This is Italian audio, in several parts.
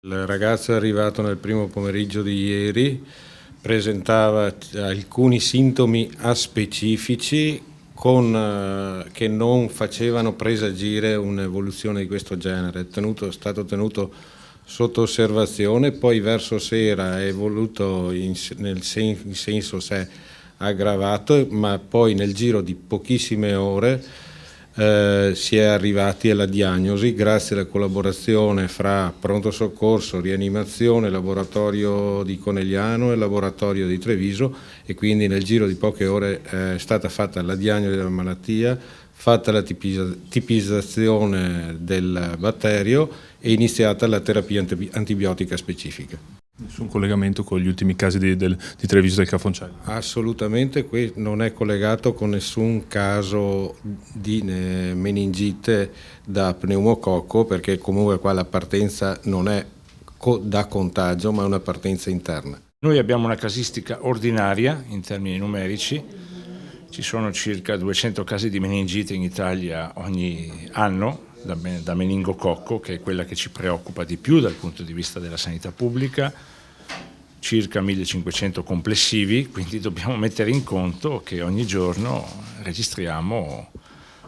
Il ragazzo è arrivato nel primo pomeriggio di ieri, presentava alcuni sintomi aspecifici che non facevano presagire un'evoluzione di questo genere. È stato tenuto sotto osservazione, poi verso sera è evoluto in senso si è aggravato, ma poi nel giro di pochissime ore si è arrivati alla diagnosi grazie alla collaborazione fra pronto soccorso, rianimazione, laboratorio di Conegliano e laboratorio di Treviso, e quindi nel giro di poche ore è stata fatta la diagnosi della malattia, fatta la tipizzazione del batterio e iniziata la terapia antibiotica specifica. Nessun collegamento con gli ultimi casi di Treviso del Cafonciago? Assolutamente, non è collegato con nessun caso di meningite da pneumococco, perché comunque qua la partenza non è da contagio ma è una partenza interna. Noi abbiamo una casistica ordinaria in termini numerici, ci sono circa 200 casi di meningite in Italia ogni anno da meningococco, che è quella che ci preoccupa di più dal punto di vista della sanità pubblica, circa 1500 complessivi, quindi dobbiamo mettere in conto che ogni giorno registriamo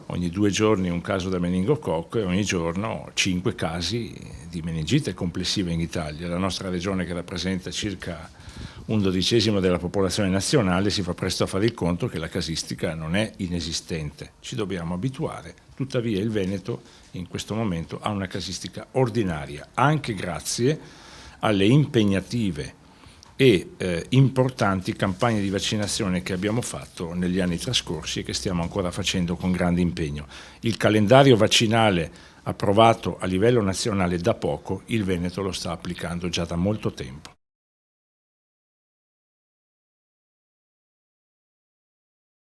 ogni 2 giorni un caso da meningococco e ogni giorno 5 casi di meningite complessive in Italia. La nostra regione, che rappresenta circa 1/12 della popolazione nazionale, si fa presto a fare il conto che la casistica non è inesistente. Ci dobbiamo abituare, tuttavia il Veneto in questo momento ha una casistica ordinaria, anche grazie alle impegnative e importanti campagne di vaccinazione che abbiamo fatto negli anni trascorsi e che stiamo ancora facendo con grande impegno. Il calendario vaccinale approvato a livello nazionale da poco, il Veneto lo sta applicando già da molto tempo.